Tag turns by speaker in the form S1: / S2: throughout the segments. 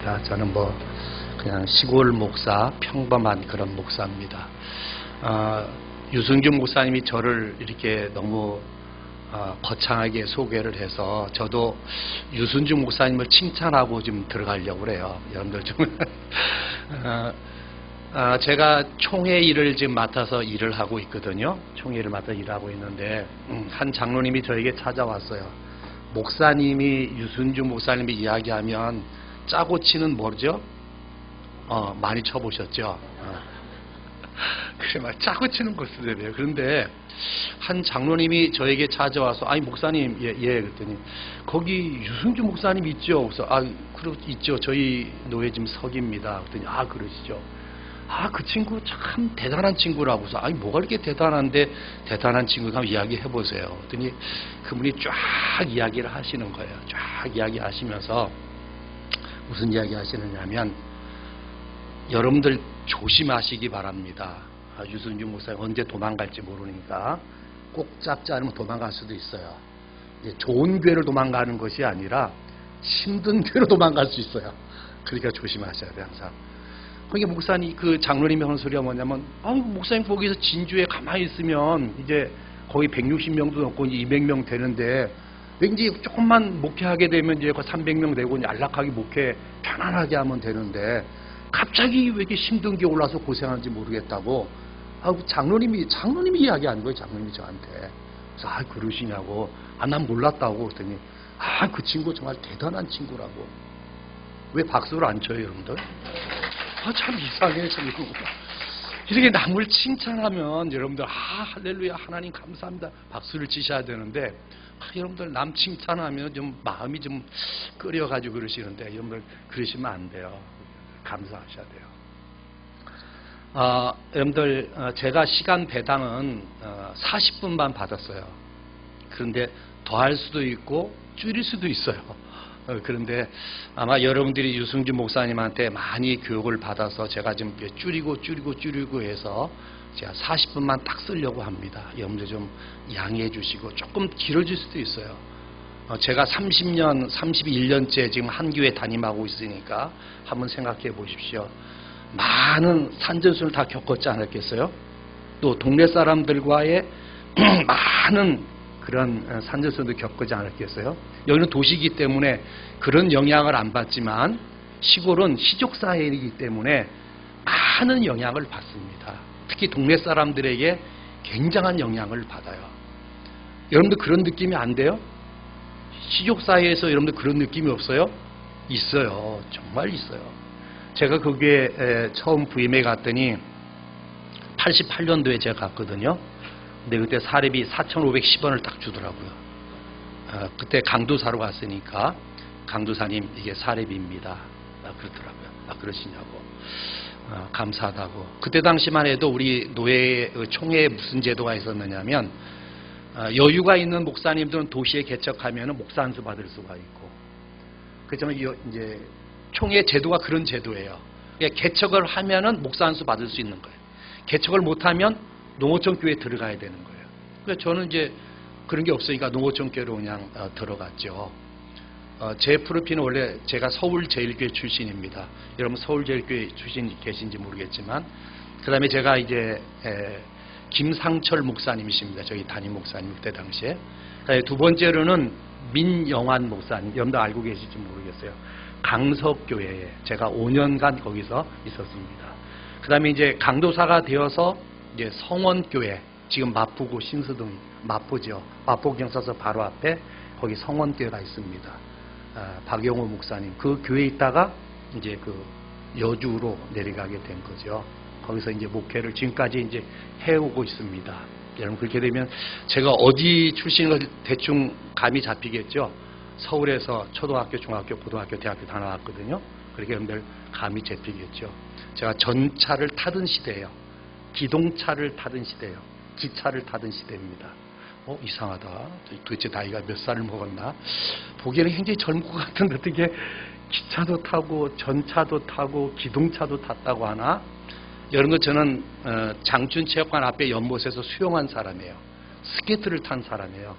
S1: 저는 그냥 시골 목사, 평범한 그런 목사입니다. 유승준 목사님이 저를 이렇게 너무 거창하게 소개를 해서 저도 유승준 목사님을 칭찬하고 좀 들어가려고 그래요. 여러분들 좀 제가 총회 일을 지금 맡아서 일을 하고 있거든요. 총회 일을 맡아 일하고 있는데 한 장로님이 저에게 찾아왔어요. 목사님이 유승준 목사님이 이야기하면 짜고 치는 뭐죠? 많이 쳐보셨죠? 그래, 막 짜고 치는 거 쓰더래요. 그런데 한 장로님이 저에게 찾아와서, 아니 목사님, 예, 그랬더니 거기 유승준 목사님 있죠? 그래서 있죠. 저희 노예 지금 석입니다. 그랬더니 그러시죠. 그 친구 참 대단한 친구라고 해서 뭐가 이렇게 대단한데 대단한 친구가 한번 이야기해 보세요. 그랬더니 그분이 쫙 이야기를 하시는 거예요. 쫙 이야기하시면서 무슨 이야기 하시느냐면 여러분들 조심하시기 바랍니다. 유승준 목사님 언제 도망갈지 모르니까 꼭 잡지 않으면 도망갈 수도 있어요. 좋은 교회를 도망가는 것이 아니라 힘든 교회로 도망갈 수 있어요. 그러니까 조심하셔야 돼요, 항상. 그러니까 목사님, 그 장로님이 하는 소리가 뭐냐면, 목사님 거기서 진주에 가만히 있으면 이제 거의 160명도 넘고 200명 되는데 왠지 조금만 목회하게 되면 이제 300명 되고 안락하게 목회 편안하게 하면 되는데 갑자기 왜 이렇게 힘든 게 올라서 고생하는지 모르겠다고 장로님이 이야기하는 거예요. 장로님이 저한테. 그래서 그러시냐고. 난 몰랐다고. 그랬더니 그 친구 정말 대단한 친구라고. 왜 박수를 안 쳐요, 여러분들? 참 이상해, 참. 이렇게 남을 칭찬하면 여러분들 할렐루야, 하나님 감사합니다, 박수를 치셔야 되는데 여러분들 남 칭찬하면 좀 마음이 좀 끓여가지고 그러시는데 여러분들 그러시면 안 돼요. 감사하셔야 돼요. 여러분들 제가 시간 배당은 40분만 받았어요. 그런데 더 할 수도 있고 줄일 수도 있어요. 그런데 아마 여러분들이 유승준 목사님한테 많이 교육을 받아서 제가 좀 줄이고 해서 제가 40분만 딱 쓰려고 합니다. 여러분들 좀 양해해 주시고 조금 길어질 수도 있어요. 제가 31년째 지금 한 교회 담임하고 있으니까 한번 생각해 보십시오. 많은 산전수를 다 겪었지 않았겠어요? 또 동네 사람들과의 많은 그런 산전수도 겪지 않았겠어요? 여기는 도시이기 때문에 그런 영향을 안 받지만 시골은 시족사회이기 때문에 많은 영향을 받습니다. 특히 동네 사람들에게 굉장한 영향을 받아요. 여러분들 그런 느낌이 안 돼요? 시족사회에서 여러분들 그런 느낌이 없어요? 있어요. 정말 있어요. 제가 거기에 처음 부임해 갔더니 88년도에 제가 갔거든요. 근데 그때 사례비 4,510원을 딱 주더라고요. 그때 강도사로 갔으니까 강도사님 이게 사례비입니다. 그렇더라고요. 그러시냐고. 감사하다고. 그때 당시만 해도 우리 노예 총회에 무슨 제도가 있었느냐면 여유가 있는 목사님들은 도시에 개척하면 목사 안수 받을 수가 있고, 그렇지만 이제 총회 제도가 그런 제도예요. 그러니까 개척을 하면은 목사 안수 받을 수 있는 거예요. 개척을 못하면 농어촌 교회에 들어가야 되는 거예요. 그래서 저는 이제 그런 게 없으니까 농어촌 교회로 그냥 들어갔죠. 제 프로필은 원래 제가 서울제일교회 출신입니다. 여러분 서울제일교회 출신 계신지 모르겠지만, 그 다음에 제가 이제 김상철 목사님이십니다. 저희 담임 목사님 그때 당시에. 두 번째로는 민영환 목사님, 여러분들 알고 계실지 모르겠어요. 강석교회에 제가 5년간 거기서 있었습니다. 그 다음에 이제 강도사가 되어서 이제 성원교회, 지금 마포구 신수동, 마포죠. 마포경찰서 바로 앞에 거기 성원교회가 있습니다. 박영호 목사님, 그 교회에 있다가 이제 그 여주로 내려가게 된 거죠. 거기서 이제 목회를 지금까지 이제 해오고 있습니다. 여러분 그렇게 되면 제가 어디 출신을 대충 감이 잡히겠죠. 서울에서 초등학교, 중학교, 고등학교, 대학교 다 나왔거든요. 그렇게 여러분들 감이 잡히겠죠. 제가 전차를 타던 시대예요. 기동차를 타던 시대예요. 기차를 타던 시대입니다. 이상하다. 도대체 나이가 몇 살을 먹었나? 보기에는 굉장히 젊은 것 같은데 어떻게 기차도 타고 전차도 타고 기동차도 탔다고 하나? 여러분, 저는 장춘체육관 앞에 연못에서 수영한 사람이에요. 스케이트를 탄 사람이에요.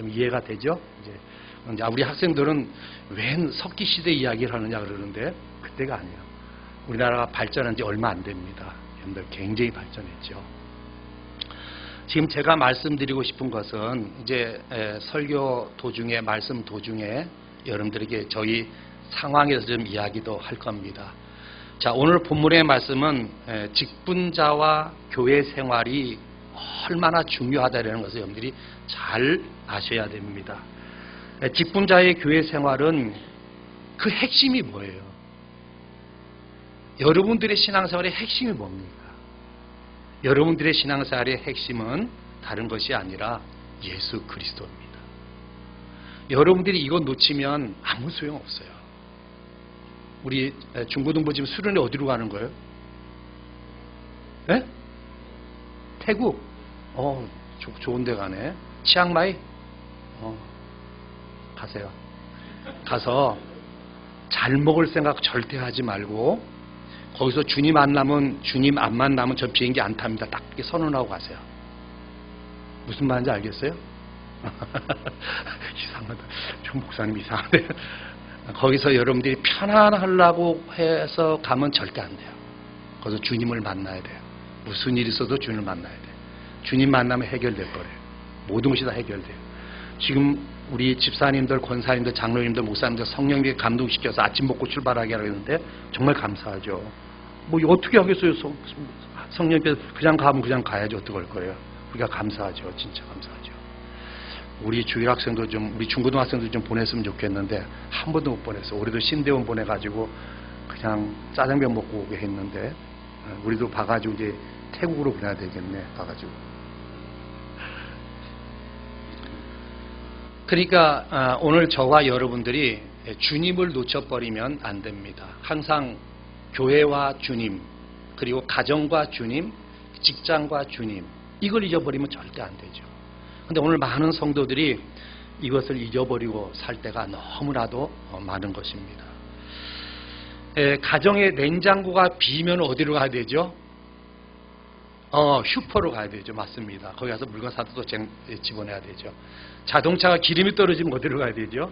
S1: 이해가 되죠? 이제 우리 학생들은 웬 석기시대 이야기를 하느냐 그러는데, 그때가 아니에요. 우리나라가 발전한 지 얼마 안 됩니다. 여러분들 굉장히 발전했죠. 지금 제가 말씀드리고 싶은 것은 이제 설교 도중에 말씀 도중에 여러분들에게 저희 상황에서 좀 이야기도 할 겁니다. 자, 오늘 본문의 말씀은 직분자와 교회 생활이 얼마나 중요하다는 것을 여러분들이 잘 아셔야 됩니다. 직분자의 교회 생활은 그 핵심이 뭐예요? 여러분들의 신앙생활의 핵심이 뭡니까? 여러분들의 신앙생활의 핵심은 다른 것이 아니라 예수 그리스도입니다. 여러분들이 이거 놓치면 아무 소용없어요. 우리 중고등부 지금 수련회 어디로 가는 거예요? 네? 태국? 좋은 데 가네. 치앙마이? 가세요. 가서 잘 먹을 생각 절대 하지 말고 거기서 주님 안 만나면 저 비행기 안 탑니다. 딱 이렇게 선언하고 가세요. 무슨 말인지 알겠어요? 이상하다. 저 목사님 이상하네. 거기서 여러분들이 편안하려고 해서 가면 절대 안 돼요. 거기서 주님을 만나야 돼요. 무슨 일이 있어도 주님을 만나야 돼요. 주님 만나면 해결될 거예요. 모든 것이 다 해결돼요. 지금 우리 집사님들, 권사님들, 장로님들, 목사님들 성령님께 감동시켜서 아침 먹고 출발하게 하는데 정말 감사하죠. 뭐 어떻게 하겠어요? 성령님께서 그냥 가면 그냥 가야지 어떡할 거예요. 우리가 감사하죠. 진짜 감사하죠. 우리 주일학생도 좀, 우리 중고등학생도 좀 보냈으면 좋겠는데 한 번도 못 보냈어. 올해도 신대원 보내가지고 그냥 짜장면 먹고 오게 했는데 우리도 봐가지고 이제 태국으로 보내야 되겠네. 봐가지고. 그러니까 오늘 저와 여러분들이 주님을 놓쳐버리면 안 됩니다. 항상 교회와 주님, 그리고 가정과 주님, 직장과 주님, 이걸 잊어버리면 절대 안 되죠. 근데 오늘 많은 성도들이 이것을 잊어버리고 살 때가 너무나도 많은 것입니다. 가정의 냉장고가 비면 어디로 가야 되죠? 슈퍼로 가야 되죠. 맞습니다. 거기 가서 물건 사도 또 집어내야 되죠. 자동차가 기름이 떨어지면 어디로 가야 되죠?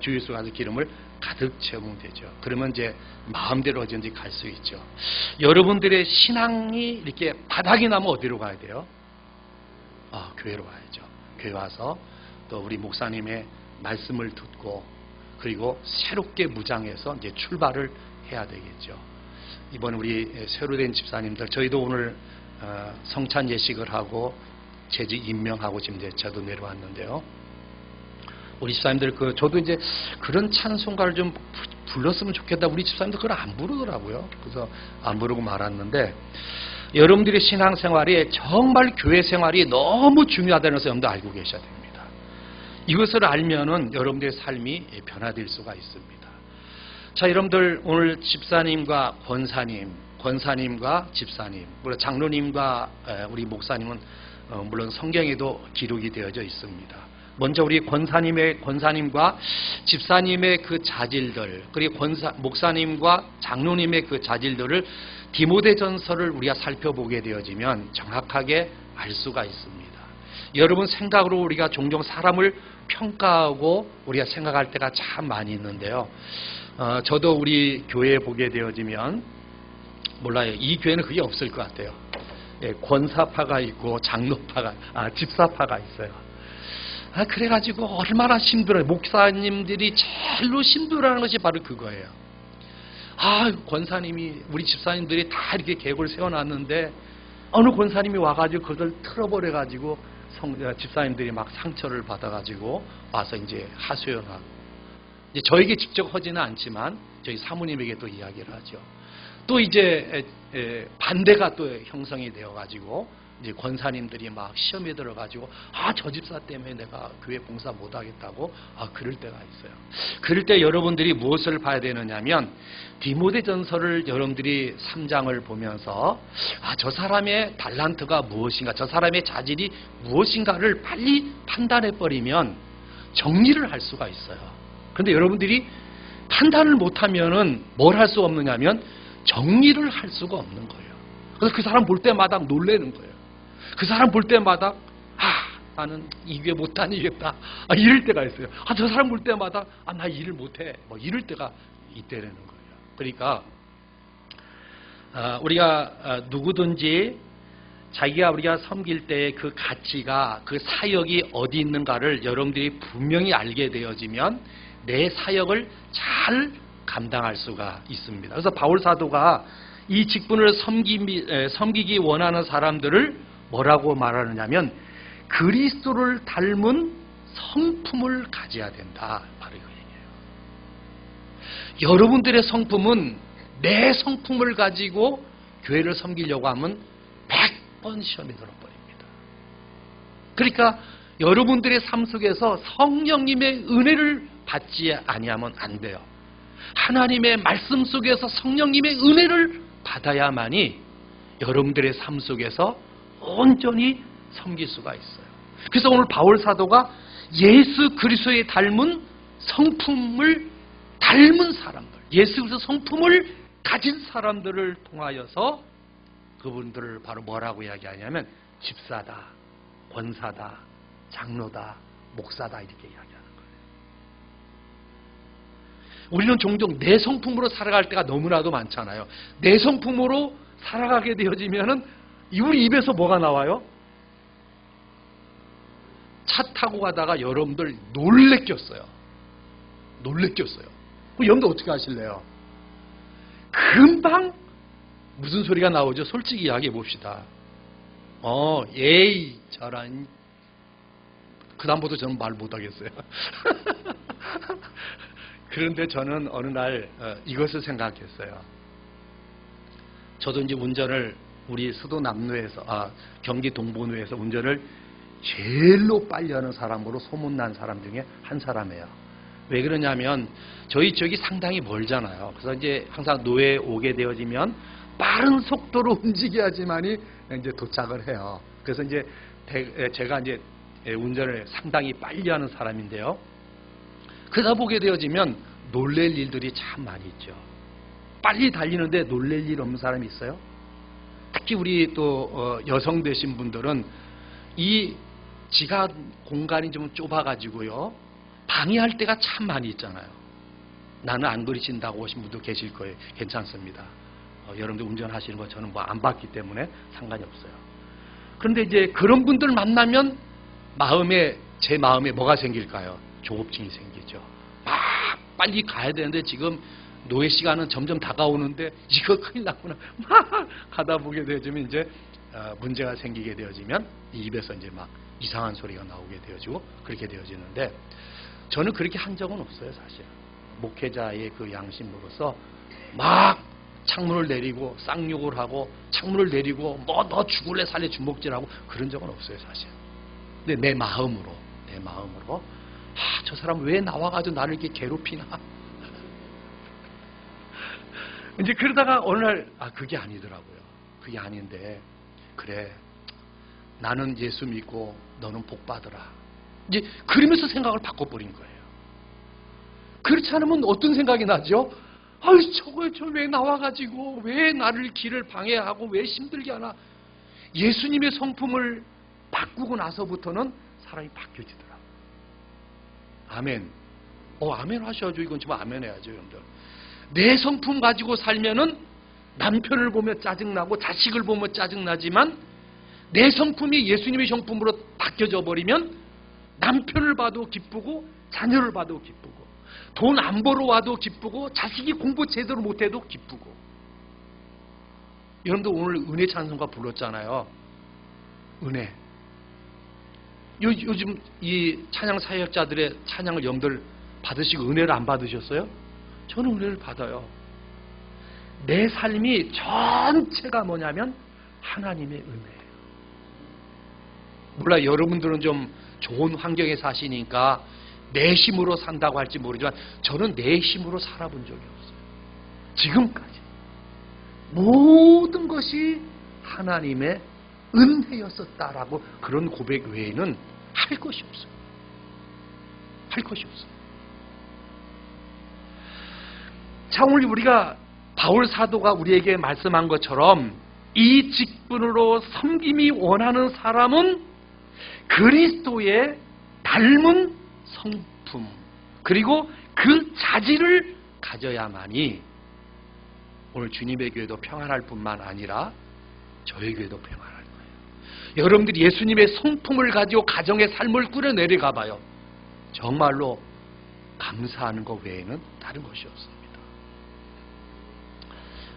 S1: 주유소 가서 기름을 가득 채우면 되죠. 그러면 이제 마음대로 어디든지 갈 수 있죠. 여러분들의 신앙이 이렇게 바닥이 나면 어디로 가야 돼요? 교회로 가야죠. 교회 와서 또 우리 목사님의 말씀을 듣고 그리고 새롭게 무장해서 이제 출발을 해야 되겠죠. 이번 우리 새로 된 집사님들, 저희도 오늘 성찬 예식을 하고 재직 임명하고 지금 이제 저도 내려왔는데요. 우리 집사님들 저도 이제 그런 찬송가를 좀 불렀으면 좋겠다. 우리 집사님들 그걸 안 부르더라고요. 그래서 안 부르고 말았는데 여러분들의 신앙생활이 정말 교회 생활이 너무 중요하다는 것을 여러분들 알고 계셔야 됩니다. 이것을 알면은 여러분들의 삶이 변화될 수가 있습니다. 자, 여러분들 오늘 집사님과 권사님과 집사님, 물론 장로님과 우리 목사님은 물론 성경에도 기록이 되어져 있습니다. 먼저 우리 권사님과 집사님의 그 자질들, 그리고 목사님과 장로님의 그 자질들을 디모데전서를 우리가 살펴보게 되어지면 정확하게 알 수가 있습니다. 여러분 생각으로 우리가 종종 사람을 평가하고 우리가 생각할 때가 참 많이 있는데요. 저도 우리 교회에 보게 되어지면 몰라요. 이 교회는 그게 없을 것 같아요. 권사파가 있고 장로파가, 집사파가 있어요. 그래가지고 얼마나 힘들어요. 목사님들이 제일로 힘들어하는 것이 바로 그거예요. 권사님이, 우리 집사님들이 다 이렇게 계획을 세워놨는데 어느 권사님이 와가지고 그걸 틀어버려가지고 집사님들이 막 상처를 받아가지고 와서 이제 하소연하고, 이제 저에게 직접 하지는 않지만 저희 사모님에게 또 이야기를 하죠. 또 이제 반대가 또 형성이 되어가지고 이제 권사님들이 막 시험에 들어가지고 저 집사 때문에 내가 교회 봉사 못하겠다고 그럴 때가 있어요. 그럴 때 여러분들이 무엇을 봐야 되느냐면 디모데전서를 여러분들이 3장을 보면서 저 사람의 달란트가 무엇인가, 저 사람의 자질이 무엇인가를 빨리 판단해버리면 정리를 할 수가 있어요. 그런데 여러분들이 판단을 못하면은 뭘 할 수 없느냐면 정리를 할 수가 없는 거예요. 그래서 그 사람 볼 때마다 놀라는 거예요. 그 사람 볼 때마다 나는 이 교회 못 다니겠다 이럴 때가 있어요. 저 사람 볼 때마다 나 일을 못해 이럴 때가 있다라는 거예요. 그러니까 우리가 누구든지 우리가 섬길 때의 그 가치가, 그 사역이 어디 있는가를 여러분들이 분명히 알게 되어지면 내 사역을 잘 감당할 수가 있습니다. 그래서 바울 사도가 이 직분을 섬기기 원하는 사람들을 뭐라고 말하느냐면 그리스도를 닮은 성품을 가져야 된다. 바로 그 얘기예요. 여러분들의 성품은 내 성품을 가지고 교회를 섬기려고 하면 100번 시험에 들어버립니다. 그러니까 여러분들의 삶 속에서 성령님의 은혜를 받지 아니하면 안 돼요. 하나님의 말씀 속에서 성령님의 은혜를 받아야만이 여러분들의 삶 속에서 온전히 섬길 수가 있어요. 그래서 오늘 바울 사도가 예수 그리스도의 닮은 성품을 닮은 사람들, 예수 그리스도 성품을 가진 사람들을 통하여서 그분들을 바로 뭐라고 이야기하냐면 집사다, 권사다, 장로다, 목사다 이렇게 이야기하는 거예요. 우리는 종종 내 성품으로 살아갈 때가 너무나도 많잖아요. 내 성품으로 살아가게 되어지면은 우리 입에서 뭐가 나와요? 차 타고 가다가 여러분들 놀래켰어요. 그럼 여러분들 어떻게 하실래요? 금방 무슨 소리가 나오죠? 솔직히 이야기해 봅시다. 에이 저런, 그 다음부터 저는 말 못하겠어요. 그런데 저는 어느 날 이것을 생각했어요. 저도 이제 운전을 우리 수도 남로에서 경기 동본우에서 운전을 제일로 빨리 하는 사람으로 소문난 사람 중에 한 사람이에요. 왜 그러냐면 저희 지역이 상당히 멀잖아요. 그래서 이제 항상 노회에 오게 되어지면 빠른 속도로 움직여야지만이 이제 도착을 해요. 그래서 이제 제가 이제 운전을 상당히 빨리 하는 사람인데요. 그러다 보게 되어지면 놀랄 일들이 참 많이 있죠. 빨리 달리는데 놀랄 일 없는 사람이 있어요? 특히 우리 또 여성 되신 분들은 이 지각 공간이 좀 좁아가지고요, 방해할 때가 참 많이 있잖아요. 나는 안 그러신다고 오신 분도 계실 거예요. 괜찮습니다. 여러분들 운전하시는 거 저는 뭐 안 봤기 때문에 상관이 없어요. 그런데 이제 그런 분들 만나면 제 마음에 뭐가 생길까요? 조급증이 생기죠. 막 빨리 가야 되는데 지금 노예 시간은 점점 다가오는데 이거 큰일 났구나. 막 가다 보게 되어지면 이제 문제가 생기게 되어지면 입에서 이제 막 이상한 소리가 나오게 되어지고 그렇게 되어지는데, 저는 그렇게 한 적은 없어요. 사실 목회자의 그 양심으로서 막 창문을 내리고 쌍욕을 하고 창문을 내리고 뭐 너 죽을래 살래 주먹질하고 그런 적은 없어요. 사실. 근데 내 마음으로 저 사람 왜 나와가지고 나를 이렇게 괴롭히나. 이제 그러다가 어느 날 그게 아니더라고요. 그게 아닌데, 그래 나는 예수 믿고 너는 복 받으라. 이제 그러면서 생각을 바꿔버린 거예요. 그렇지 않으면 어떤 생각이 나죠? 저 왜 나와가지고 왜 나를 길을 방해하고 왜 힘들게 하나. 예수님의 성품을 바꾸고 나서부터는 사람이 바뀌어지더라고요. 아멘. 아멘 하셔야죠. 이건 정말 아멘 해야죠, 여러분들. 내 성품 가지고 살면은 남편을 보면 짜증나고 자식을 보면 짜증나지만 내 성품이 예수님의 성품으로 바뀌어져 버리면 남편을 봐도 기쁘고 자녀를 봐도 기쁘고 돈 안 벌어 와도 기쁘고 자식이 공부 제대로 못해도 기쁘고. 여러분들 오늘 은혜 찬송가 불렀잖아요. 은혜. 요즘 이 찬양 사역자들의 찬양을 여러분들 받으시고 은혜를 안 받으셨어요? 저는 은혜를 받아요. 내 삶이 전체가 뭐냐면 하나님의 은혜예요. 몰라 여러분들은 좀 좋은 환경에 사시니까 내 힘으로 산다고 할지 모르지만 저는 내 힘으로 살아본 적이 없어요. 지금까지 모든 것이 하나님의 은혜였었다라고 그런 고백 외에는 할 것이 없어요. 할 것이 없어요. 자, 오늘 우리가 바울 사도가 우리에게 말씀한 것처럼 이 직분으로 섬김이 원하는 사람은 그리스도의 닮은 성품 그리고 그 자질을 가져야만이 오늘 주님의 교회도 평안할 뿐만 아니라 저희 교회도 평안할 거예요. 여러분들이 예수님의 성품을 가지고 가정의 삶을 꾸려내려가 봐요. 정말로 감사하는 것 외에는 다른 것이 없습니다.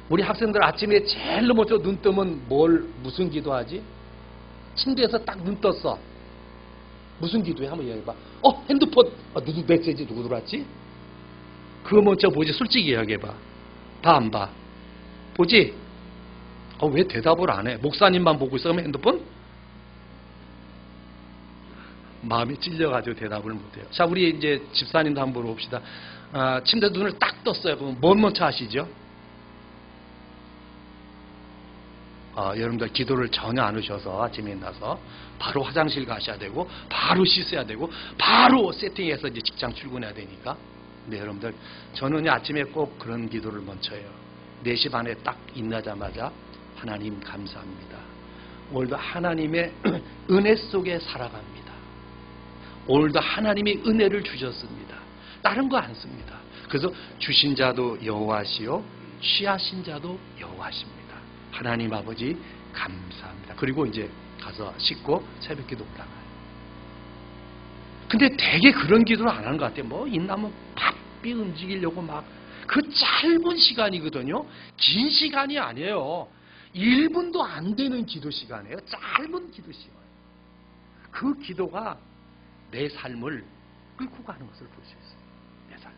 S1: 우리 학생들 아침에 제일 먼저 눈 뜨면 무슨 기도하지? 침대에서 딱 눈 떴어. 무슨 기도해? 한번 이야기해봐. 핸드폰. 누구 메시지 누구 들어왔지? 그거 먼저 보지. 솔직히 이야기해봐. 봐, 안 봐? 보지? 왜 대답을 안 해? 목사님만 보고 있어? 그러면 핸드폰? 마음이 찔려가지고 대답을 못해요. 자, 우리 이제 집사님도 한번 물어봅시다. 침대 눈을 딱 떴어요. 그럼 뭘 먼저 하시죠? 여러분들 기도를 전혀 안 하셔서 아침에 일어나서 바로 화장실 가셔야 되고 바로 씻어야 되고 바로 세팅해서 이제 직장 출근해야 되니까. 근데 여러분들 저는 아침에 꼭 그런 기도를 먼저 해요. 4시 반에 딱 일어나자마자 하나님 감사합니다. 오늘도 하나님의 은혜 속에 살아갑니다. 오늘도 하나님이 은혜를 주셨습니다. 다른 거 안 씁니다. 그래서 주신 자도 여호와시요 취하신 자도 여호와십니다. 하나님 아버지 감사합니다. 그리고 이제 가서 씻고 새벽 기도 올라가요. 근데 되게 그런 기도를 안 하는 것 같아요. 뭐 있나면 바삐 움직이려고 막 그 짧은 시간이거든요. 긴 시간이 아니에요. 1분도 안 되는 기도 시간이에요. 짧은 기도 시간. 그 기도가 내 삶을 끌고 가는 것을 볼 수 있어요. 내 삶을.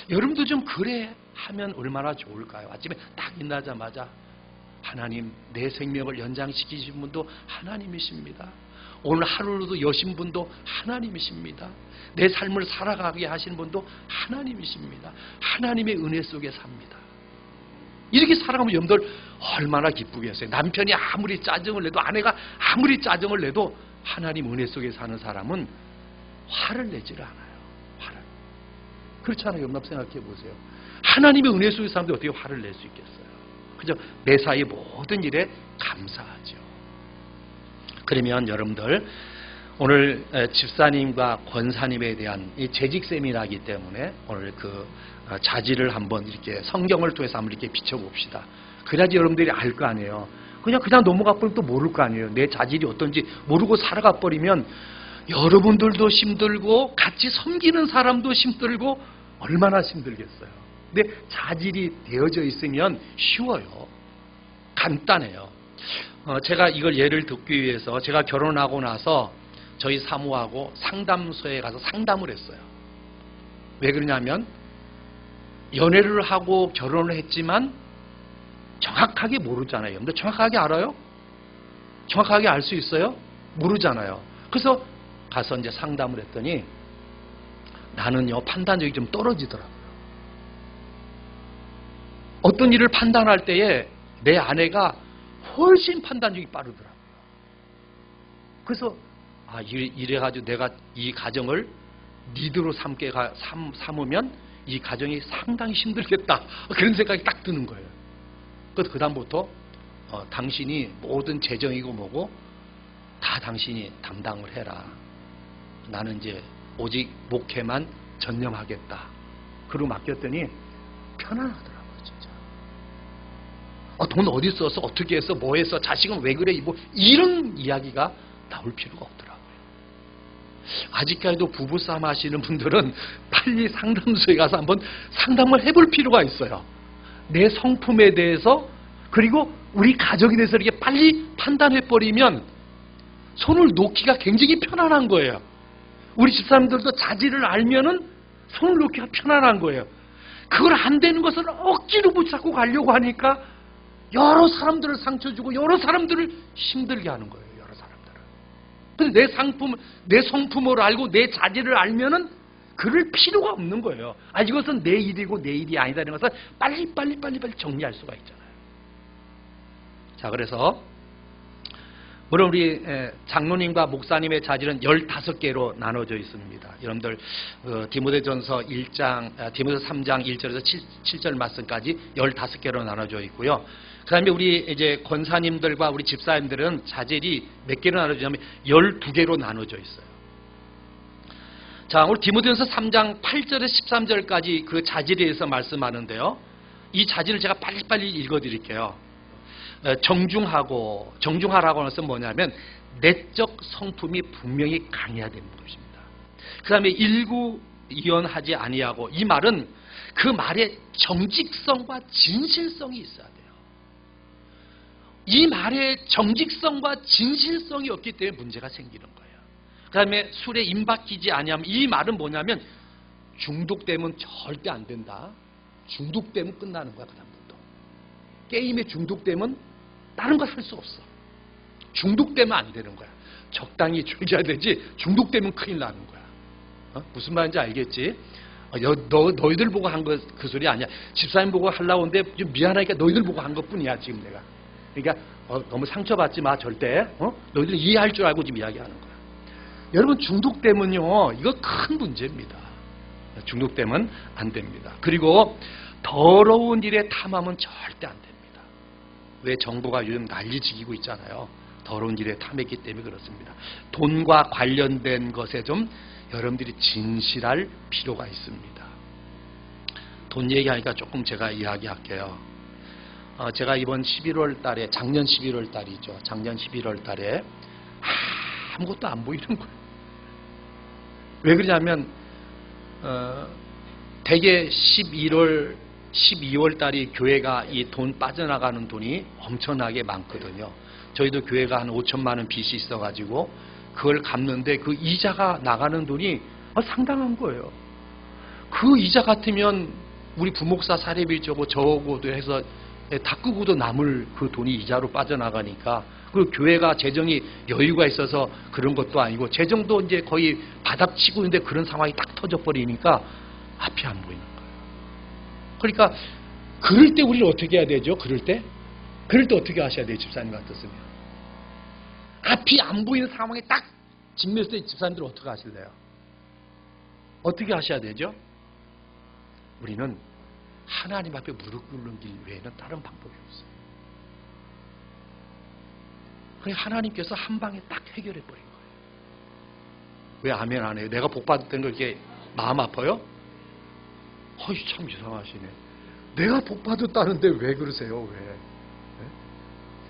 S1: 여러분도 좀 그래 하면 얼마나 좋을까요? 아침에 딱 일어나자마자 하나님 내 생명을 연장시키신 분도 하나님이십니다. 오늘 하루로도 여신 분도 하나님이십니다. 내 삶을 살아가게 하신 분도 하나님이십니다. 하나님의 은혜 속에 삽니다. 이렇게 살아가면 여러분들 얼마나 기쁘겠어요. 남편이 아무리 짜증을 내도 아내가 아무리 짜증을 내도 하나님 은혜 속에 사는 사람은 화를 내지를 않아요. 화를. 그렇잖아요. 여러분 생각해 보세요. 하나님의 은혜 속에 사는데 어떻게 화를 낼 수 있겠어요. 그죠? 매사의 모든 일에 감사하죠. 그러면 여러분들 오늘 집사님과 권사님에 대한 이 재직 세미나이기 때문에 오늘 그 자질을 한번 이렇게 성경을 통해서 한번 이렇게 비춰봅시다. 그래야지 여러분들이 알 거 아니에요. 그냥 넘어가 버리면 또 모를 거 아니에요. 내 자질이 어떤지 모르고 살아가 버리면 여러분들도 힘들고 같이 섬기는 사람도 힘들고 얼마나 힘들겠어요. 근데 자질이 되어져 있으면 쉬워요. 간단해요. 제가 이걸 예를 듣기 위해서 제가 결혼하고 나서 저희 사모하고 상담소에 가서 상담을 했어요. 왜 그러냐면 연애를 하고 결혼을 했지만 정확하게 모르잖아요. 근데 정확하게 알아요? 정확하게 알 수 있어요? 모르잖아요. 그래서 가서 이제 상담을 했더니 나는요 판단력이 좀 떨어지더라고요. 어떤 일을 판단할 때에 내 아내가 훨씬 판단력이 빠르더라고요. 그래서 이래가지고 내가 이 가정을 리드로 삼으면 이 가정이 상당히 힘들겠다. 그런 생각이 딱 드는 거예요. 그래서 그 다음부터 당신이 모든 재정이고 뭐고 다 당신이 담당을 해라. 나는 이제 오직 목회만 전념하겠다. 그러고 맡겼더니 편안하더라고요. 진짜. 돈 어디 써서 어떻게 해서 뭐 해서 자식은 왜 그래 뭐 이런 이야기가 나올 필요가 없더라고요. 아직까지도 부부싸움 하시는 분들은 빨리 상담소에 가서 한번 상담을 해볼 필요가 있어요. 내 성품에 대해서 그리고 우리 가정에 대해서 이렇게 빨리 판단해버리면 손을 놓기가 굉장히 편안한 거예요. 우리 집사람들도 자질을 알면은 손을 놓기가 편안한 거예요. 그걸 안 되는 것을 억지로 붙잡고 가려고 하니까 여러 사람들을 상처 주고 여러 사람들을 힘들게 하는 거예요. 여러 사람들을. 근데 내 성품을 알고 내 자질을 알면은 그럴 필요가 없는 거예요. 이것은 내 일이고 내 일이 아니다는 것을 빨리 정리할 수가 있잖아요. 자, 그래서 물론 우리 장로님과 목사님의 자질은 15개로 나눠져 있습니다. 여러분들 디모데전서 3장 1절에서 7절 말씀까지 15개로 나눠져 있고요. 그 다음에 우리 이제 권사님들과 우리 집사님들은 자질이 몇 개로 나눠지냐면 12개로 나눠져 있어요. 자, 오늘 디모데전서 3장 8절에서 13절까지 그 자질에 대해서 말씀하는데요. 이 자질을 제가 빨리빨리 읽어드릴게요. 정중하라고 하는 것은 뭐냐면 내적 성품이 분명히 강해야 되는 것입니다. 그 다음에 일구이연하지 아니하고, 이 말은 그 말에 정직성과 진실성이 있어야 돼요. 이 말에 정직성과 진실성이 없기 때문에 문제가 생기는 거예요. 그 다음에 술에 임박히지 아니하면, 이 말은 뭐냐면 중독되면 절대 안 된다. 중독되면 끝나는 거야. 그 다음부터 게임에 중독되면 다른 거 할 수 없어. 중독되면 안 되는 거야. 적당히 즐겨야 되지 중독되면 큰일 나는 거야. 무슨 말인지 알겠지? 너희들 보고 한 거 그 소리 아니야. 집사님 보고 하려고 하는데 좀 미안하니까 너희들 보고 한 것뿐이야 지금 내가. 그러니까 너무 상처받지 마 절대. 너희들 이해할 줄 알고 지금 이야기하는 거야. 여러분, 중독되면요 이거 큰 문제입니다. 중독되면 안 됩니다. 그리고 더러운 일에 탐하면 절대 안 됩니다. 왜? 정부가 요즘 난리지기고 있잖아요. 더러운 일에 탐했기 때문에 그렇습니다. 돈과 관련된 것에 좀 여러분들이 진실할 필요가 있습니다. 돈 얘기하니까 조금 제가 이야기할게요. 제가 이번 11월 달에, 작년 11월 달이죠. 작년 11월 달에 아무것도 안 보이는 거예요. 왜 그러냐면 대개 12월 달이 교회가 이 돈 빠져나가는 돈이 엄청나게 많거든요. 저희도 교회가 한 5천만 원 빚이 있어가지고 그걸 갚는데 그 이자가 나가는 돈이 상당한 거예요. 그 이자 같으면 우리 부목사 사례비 저거도 해서 다 끄고도 남을 그 돈이 이자로 빠져나가니까, 그 교회가 재정이 여유가 있어서 그런 것도 아니고 재정도 이제 거의 바닥치고 있는데 그런 상황이 딱 터져버리니까 앞이 안 보이는 거예요. 그러니까 그럴 때 우리는 어떻게 해야 되죠? 그럴 때 어떻게 하셔야 돼요? 집사님 같았으면. 앞이 안 보이는 상황에 딱 직면했을 때 집사님들은 어떻게 하실래요? 어떻게 하셔야 되죠? 우리는 하나님 앞에 무릎 꿇는 길 외에는 다른 방법이 없어요. 그러니까 하나님께서 한 방에 딱 해결해 버린 거예요. 왜 아멘 안 해요? 내가 복 받았던 거 이렇게 마음 아파요? 어이, 참 이상하시네. 내가 복 받았다는데 왜 그러세요? 왜?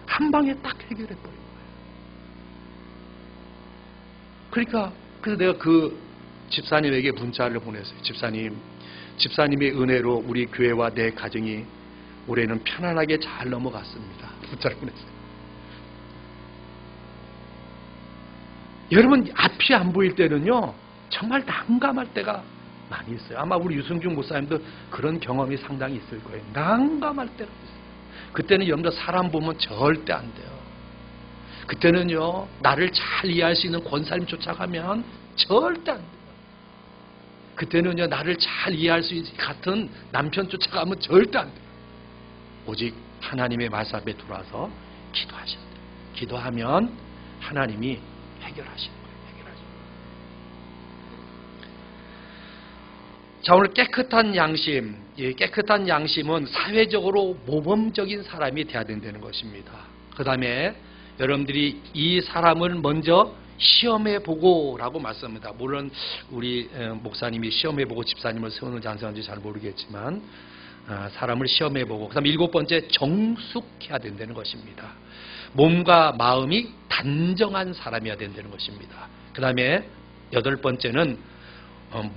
S1: 한 방에 딱 해결해 버린 거예요. 그러니까 그래서 내가 그 집사님에게 문자를 보냈어요. 집사님의 은혜로 우리 교회와 내 가정이 올해는 편안하게 잘 넘어갔습니다. 문자를 보냈어요. 여러분, 앞이 안 보일 때는요 정말 난감할 때가 많이 있어요. 아마 우리 유승준 목사님도 그런 경험이 상당히 있을 거예요. 난감할 때가 있어요. 그때는 여러분들 사람 보면 절대 안 돼요. 그때는요 나를 잘 이해할 수 있는 권사님 쫓아가면 절대 안 돼요. 그때는요 나를 잘 이해할 수 있는 같은 남편 쫓아가면 절대 안 돼요. 오직 하나님의 말씀 앞에 들어와서 기도하셔야 돼요. 기도하면 하나님이 해결하시는 거예요. 자, 오늘 깨끗한 양심. 깨끗한 양심은 사회적으로 모범적인 사람이 돼야 된다는 것입니다. 그 다음에 여러분들이 이 사람을 먼저 시험해보고 라고 말씀합니다. 물론 우리 목사님이 시험해보고 집사님을 세우는지 안 세우는지 잘 모르겠지만 사람을 시험해보고, 그 다음에 7번째 정숙해야 된다는 것입니다. 몸과 마음이 단정한 사람이어야 된다는 것입니다. 그 다음에 8번째는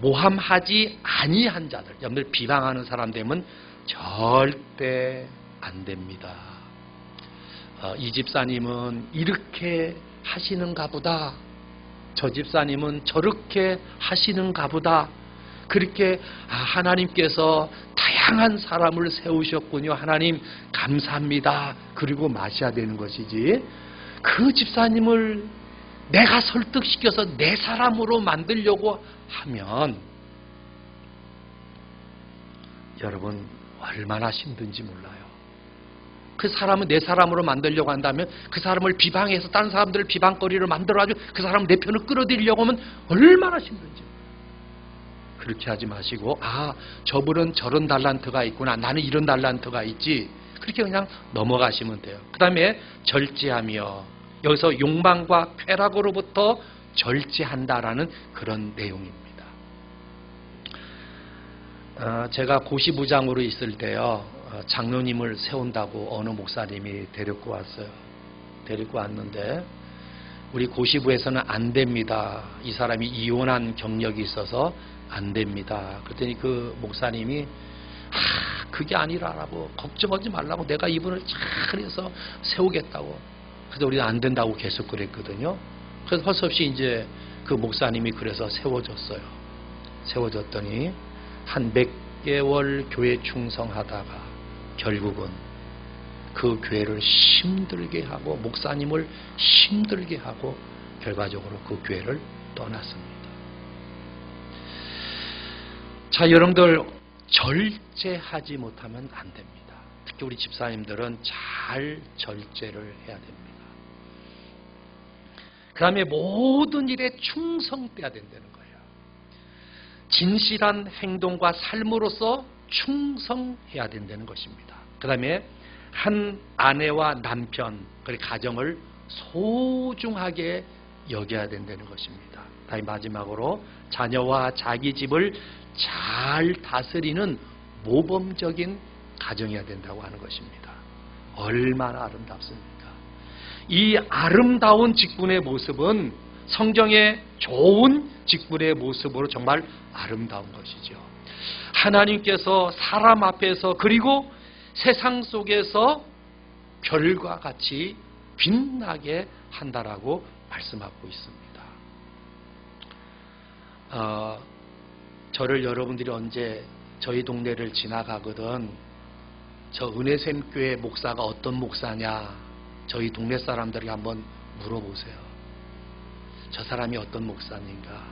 S1: 모함하지 아니한 자들. 여러분들 비방하는 사람 되면 절대 안 됩니다. 이 집사님은 이렇게 하시는가 보다. 저 집사님은 저렇게 하시는가 보다. 그렇게 하나님께서 다양한 사람을 세우셨군요. 하나님 감사합니다. 그리고 마셔야 되는 것이지, 그 집사님을 내가 설득시켜서 내 사람으로 만들려고 하면 여러분 얼마나 힘든지 몰라요. 그 사람은 내 사람으로 만들려고 한다면 그 사람을 비방해서 다른 사람들을 비방거리로 만들어가지고 그 사람을 내 편을 끌어들이려고 하면 얼마나 힘든지. 그렇게 하지 마시고 저분은 저런 달란트가 있구나, 나는 이런 달란트가 있지, 그렇게 그냥 넘어가시면 돼요. 그 다음에 절제하며, 여기서 욕망과 쾌락으로부터 절제한다라는 그런 내용입니다. 제가 고시부장으로 있을 때요, 장로님을 세운다고 어느 목사님이 데리고 왔어요. 데리고 왔는데 우리 고시부에서는 안 됩니다. 이 사람이 이혼한 경력이 있어서 안 됩니다. 그랬더니 그 목사님이 그게 아니라라고 걱정하지 말라고 내가 이분을 잘해서 세우겠다고. 그래서 우리는 안 된다고 계속 그랬거든요. 그래서 할 수 없이 이제 그 목사님이 그래서 세워졌어요. 세워졌더니 한 몇 개월 교회 충성하다가 결국은 그 교회를 힘들게 하고 목사님을 힘들게 하고 결과적으로 그 교회를 떠났습니다. 자, 여러분들 절제하지 못하면 안 됩니다. 특히 우리 집사님들은 잘 절제를 해야 됩니다. 그 다음에 모든 일에 충성돼야 된다는 거예요. 진실한 행동과 삶으로서 충성해야 된다는 것입니다. 그 다음에 한 아내와 남편, 그리고 가정을 소중하게 여겨야 된다는 것입니다. 다시 마지막으로 자녀와 자기 집을 잘 다스리는 모범적인 가정이어야 된다고 하는 것입니다. 얼마나 아름답습니까? 이 아름다운 직분의 모습은 성경의 좋은 직분의 모습으로 정말 아름다운 것이죠. 하나님께서 사람 앞에서 그리고 세상 속에서 별과 같이 빛나게 한다라고 말씀하고 있습니다. 저를 여러분들이 언제 저희 동네를 지나가거든 저 은혜샘교회 목사가 어떤 목사냐 저희 동네 사람들에게 한번 물어보세요. 저 사람이 어떤 목사님인가.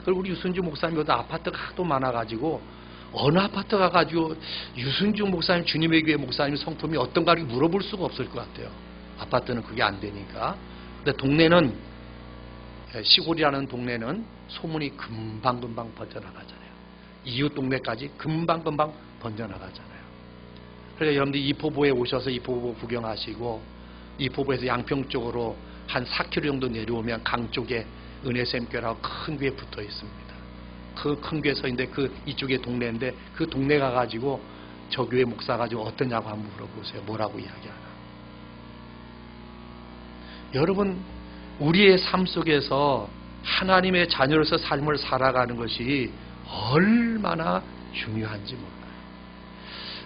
S1: 그리고 우리 유순주 목사님 여기 아파트가 하도 많아가지고 어느 아파트 가가지고 유순주 목사님 주님의 교회 목사님 성품이 어떤가 물어볼 수가 없을 것 같아요. 아파트는 그게 안 되니까. 근데 동네는 시골이라는 동네는 소문이 금방금방 번져나가잖아요. 이웃 동네까지 금방금방 번져나가잖아요. 그래서 여러분들이 이포보에 오셔서 이포보 구경하시고 이포보에서 양평 쪽으로 한 4km 정도 내려오면 강 쪽에 은혜샘교회라고 큰 교회 붙어 있습니다. 그 큰 교회 서인데 그 이쪽에 동네인데 그 동네 가가지고 저 교회 목사 가지고 어떠냐고 한번 물어보세요. 뭐라고 이야기하나. 여러분 우리의 삶 속에서 하나님의 자녀로서 삶을 살아가는 것이 얼마나 중요한지 몰라요.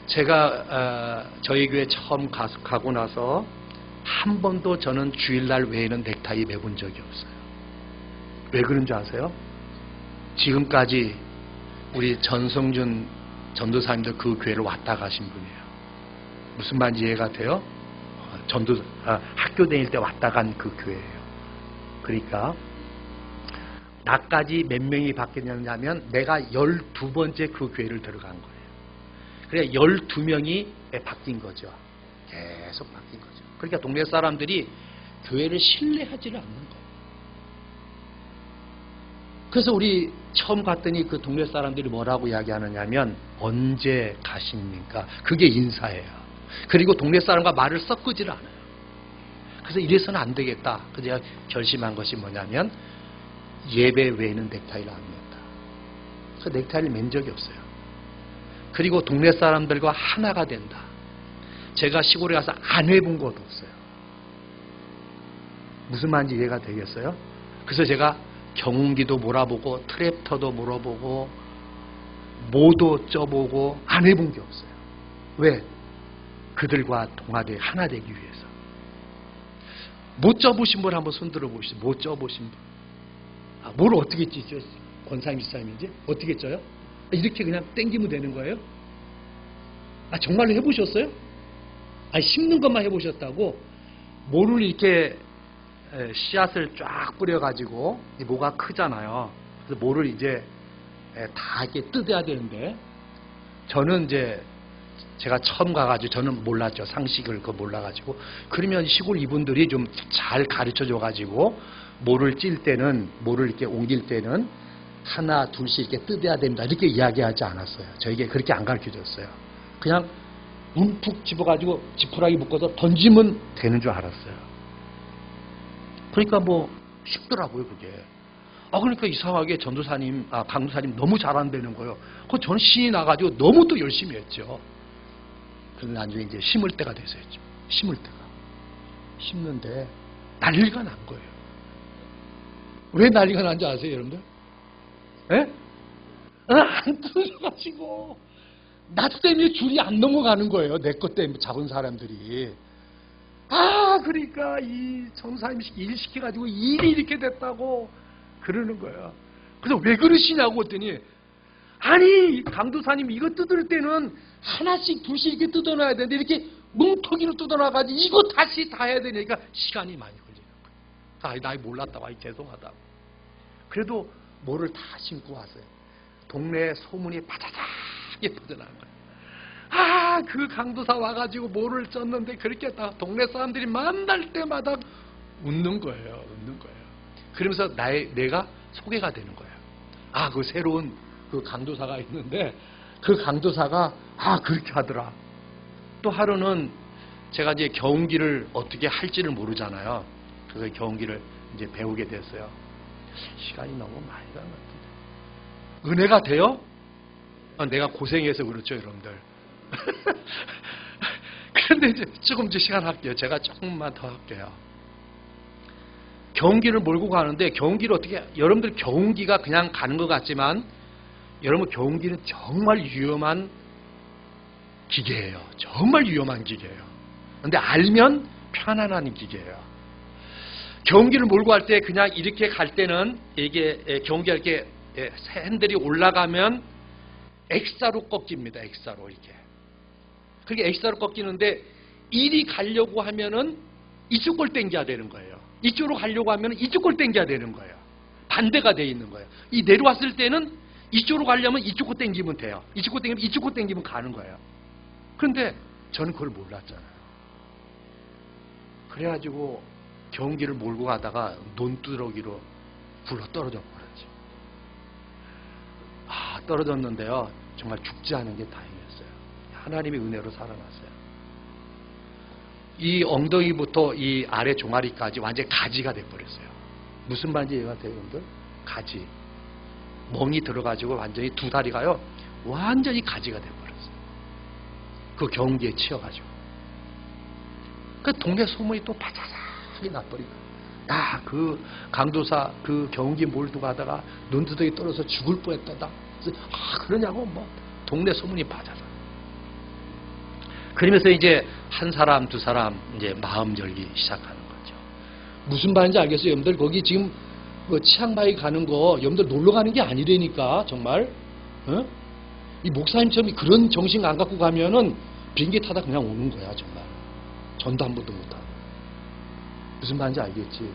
S1: 제가 저희 교회 처음 가고 나서 한 번도 저는 주일날 외에는 넥타이 매본 적이 없어요. 왜 그런 줄 아세요? 지금까지 우리 전성준 전도사님도 그 교회를 왔다 가신 분이에요. 무슨 말인지 이해가 돼요? 학교 다닐 때 왔다 간 그 교회예요. 그러니까 나까지 몇 명이 바뀌었냐면 내가 12번째 그 교회를 들어간 거예요. 그래 12명이 바뀐 거죠. 계속 바뀐 거죠. 그러니까 동네 사람들이 교회를 신뢰하지를 않는 거예요. 그래서 우리 처음 갔더니 그 동네 사람들이 뭐라고 이야기하느냐면 언제 가십니까? 그게 인사예요. 그리고 동네 사람과 말을 섞지를 않아요. 그래서 이래서는 안 되겠다. 그래서 제가 결심한 것이 뭐냐면 예배 외에는 넥타이를 안 맨다. 그래서 넥타이를 맨 적이 없어요. 그리고 동네 사람들과 하나가 된다. 제가 시골에 가서 안 해본 것도 없어요. 무슨 말인지 이해가 되겠어요? 그래서 제가 경운기도 몰아보고 트랩터도 물어보고 모도 쪄보고 안 해본 게 없어요. 왜? 그들과 동화되 하나 되기 위해서. 못 쪄보신 분 한번 손들어 보시죠. 못 쪄보신 분. 뭘 어떻게 찌죠? 권사님 집사님인지? 어떻게 쪄요? 이렇게 그냥 땡기면 되는 거예요? 정말로 해보셨어요? 심는 것만 해보셨다고? 모를 이렇게 씨앗을 쫙 뿌려가지고 모가 크잖아요. 그래서 모를 이제 다 이렇게 뜯어야 되는데 저는 이제 제가 처음 가가지고 저는 몰랐죠. 상식을 그거 몰라가지고 그러면 시골 이분들이 좀 잘 가르쳐줘가지고 모를 찔 때는 모를 이렇게 옮길 때는 하나 둘씩 이렇게 뜯어야 됩니다. 이렇게 이야기하지 않았어요. 저에게 그렇게 안 가르쳐줬어요. 그냥 움푹 집어가지고 지푸라기 묶어서 던지면 되는 줄 알았어요. 그러니까 뭐 쉽더라고요 그게. 그러니까 이상하게 전도사님, 강도사님 너무 잘한다는 거예요. 저는 신이 나가지고 너무 또 열심히 했죠. 그런 나중에 이제 심을 때가 됐어요. 심을 때가. 심는데 난리가 난 거예요. 왜 난리가 난 줄 아세요, 여러분들? 예? 안 뚫려가지고 나 때문에 줄이 안 넘어가는 거예요. 내 것 때문에 잡은 사람들이. 그러니까 이 전사님이 일 시켜가지고 일이 이렇게 됐다고 그러는 거예요. 그래서 왜 그러시냐고 했더니, 아니 강도사님 이거 뜯을 때는 하나씩 둘씩 이렇게 뜯어놔야 되는데 이렇게 뭉텅이로 뜯어놔가지고 이거 다시 다 해야 되니까 시간이 많이 걸리는 거예요. 나 몰랐다고, 죄송하다고. 그래도 뭐를 다 신고 왔어요. 동네에 소문이 바자자하게 퍼져나간 거예요. 그 강도사 와가지고 뭐를 쪘는데 그렇게 다 동네 사람들이 만날 때마다 웃는 거예요. 웃는 거예요. 그러면서 내가 소개가 되는 거예요. 그 새로운 그 강도사가 있는데 그 강도사가 그렇게 하더라. 또 하루는 제가 이제 경운기를 어떻게 할지를 모르잖아요. 그래서 경운기를 이제 배우게 됐어요. 시간이 너무 많이 간 것 같은데. 은혜가 돼요? 내가 고생해서 그렇죠, 여러분들. 그런데 이제 조금 더 시간 할게요. 제가 조금만 더 할게요. 경운기를 몰고 가는데 경운기를 어떻게, 여러분들 경운기가 그냥 가는 것 같지만 여러분 경운기는 정말 위험한 기계예요. 정말 위험한 기계예요. 그런데 알면 편안한 기계예요. 경운기를 몰고 갈 때 그냥 이렇게 갈 때는 이게 경운기가 이렇게 핸들이 올라가면 X자로 꺾입니다. X자로 이렇게. 그게 X자로 꺾이는데 이리 가려고 하면은 이쪽 걸 당겨야 되는 거예요. 이쪽으로 가려고 하면은 이쪽 걸 당겨야 되는 거예요. 반대가 돼 있는 거예요. 이 내려왔을 때는 이쪽으로 가려면 이쪽 거 당기면 돼요. 이쪽 거 당기면 이쪽 거 당기면 가는 거예요. 그런데 저는 그걸 몰랐잖아요. 그래가지고 경운기를 몰고 가다가 논두러기로 굴러 떨어져 버렸지. 떨어졌는데요. 정말 죽지 않은 게 다행이었어요. 하나님의 은혜로 살아났어요. 이 엉덩이부터 이 아래 종아리까지 완전히 가지가 돼버렸어요. 무슨 말인지 이해가 돼요, 여러분들? 가지. 멍이 들어가지고 완전히 두 다리가요. 완전히 가지가 돼버렸어요. 그 경운기에 치여가지고. 그 동네 소문이 또 바자삭이 나버리고. 그 강도사 그 경운기 몰고 가다가 눈두덩이 떨어져서 죽을 뻔했다다. 그러냐고 동네 소문이 바자삭. 그러면서 이제 한 사람 두 사람 이제 마음 열기 시작하는 거죠. 무슨 말인지 알겠어요, 여러분들? 거기 지금 치앙마이 가는 거 여러분들 놀러 가는 게 아니라니까 정말. 이 목사님처럼 그런 정신 안 갖고 가면은 비행기 타다 그냥 오는 거야 정말. 전도 한 번도 못 하고. 무슨 말인지 알겠지?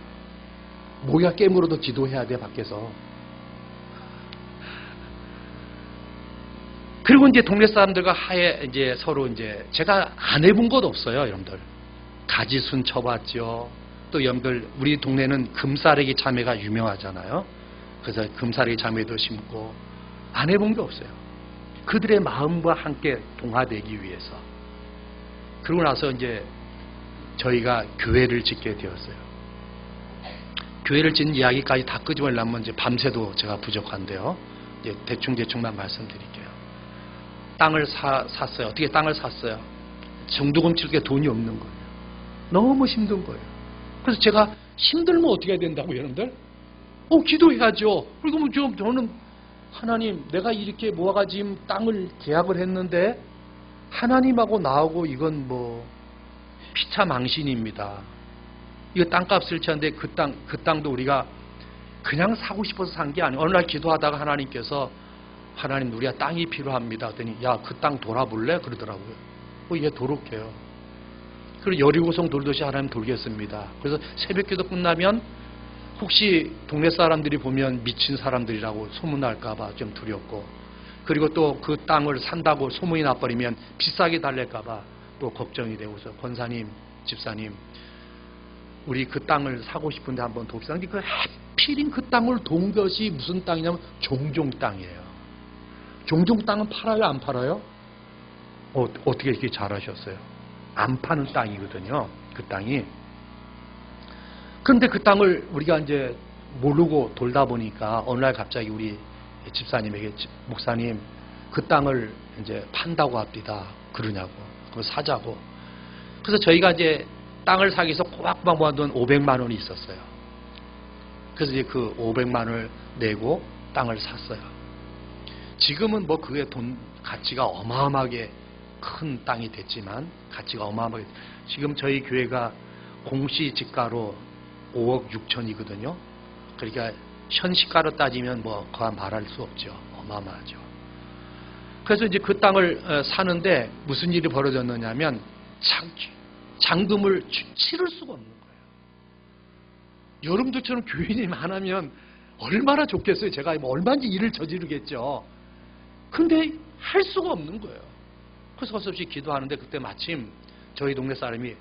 S1: 모야 깨물어도 기도해야 돼 밖에서. 그리고 이제 동네 사람들과 이제 서로 이제 제가 안 해본 것 없어요, 여러분들. 가지순 쳐봤죠. 또 여러분들 우리 동네는 금사래기 참외가 유명하잖아요. 그래서 금사래기 참외도 심고 안 해본 게 없어요. 그들의 마음과 함께 동화되기 위해서. 그러고 나서 이제 저희가 교회를 짓게 되었어요. 교회를 짓는 이야기까지 다 끄집어내려면 이제 밤새도 제가 부족한데요. 이제 대충만 말씀드릴게요. 땅을 샀어요. 어떻게 땅을 샀어요? 정두금 칠 게 돈이 없는 거예요. 너무 힘든 거예요. 그래서 제가 힘들면 어떻게 해야 된다고요, 여러분들? 기도해야죠. 그리고 저는 하나님, 내가 이렇게 모아가지고 땅을 계약을 했는데 하나님하고 나하고 이건 피차망신입니다. 이거 땅값을 쳤는데 그 땅도 우리가 그냥 사고 싶어서 산 게 아니에요. 어느 날 기도하다가 하나님께서 하나님 우리가 땅이 필요합니다. 그랬더니 그 땅 돌아볼래? 그러더라고요. 이게 도록해요. 그리고 여리고성 돌듯이 하나님 돌겠습니다. 그래서 새벽기도 끝나면 혹시 동네 사람들이 보면 미친 사람들이라고 소문날까봐 좀 두렵고, 그리고 또 그 땅을 산다고 소문이 나버리면 비싸게 달랠까봐 또 걱정이 되고서 권사님, 집사님, 우리 그 땅을 사고 싶은데 한번 돕시다. 근데 그 하필인 그 땅을 돈 것이 무슨 땅이냐면 종종 땅이에요. 종종 땅은 팔아요, 안 팔아요? 어떻게 이렇게 잘하셨어요? 안 파는 땅이거든요, 그 땅이. 그런데 그 땅을 우리가 이제 모르고 돌다 보니까 어느 날 갑자기 우리 집사님에게 목사님 그 땅을 이제 판다고 합니다. 그러냐고. 그거 사자고. 그래서 저희가 이제 땅을 사기 위해서 꼬박꼬박 모아둔 500만 원이 있었어요. 그래서 이제 그 500만 원을 내고 땅을 샀어요. 지금은 뭐 그게 돈 가치가 어마어마하게 큰 땅이 됐지만, 가치가 어마어마하게, 지금 저희 교회가 공시지가로 5억 6천이거든요. 그러니까 현시가로 따지면 뭐 그와 말할 수 없죠. 어마어마하죠. 그래서 이제 그 땅을 사는데 무슨 일이 벌어졌느냐면 잔금을 치를 수가 없는 거예요. 여러분들처럼 교인이 많으면 얼마나 좋겠어요. 제가 뭐 얼마든지 일을 저지르겠죠. 근데 할 수가 없는 거예요. 그래서 어서없이 기도하는데 그때 마침 저희 동네 사람이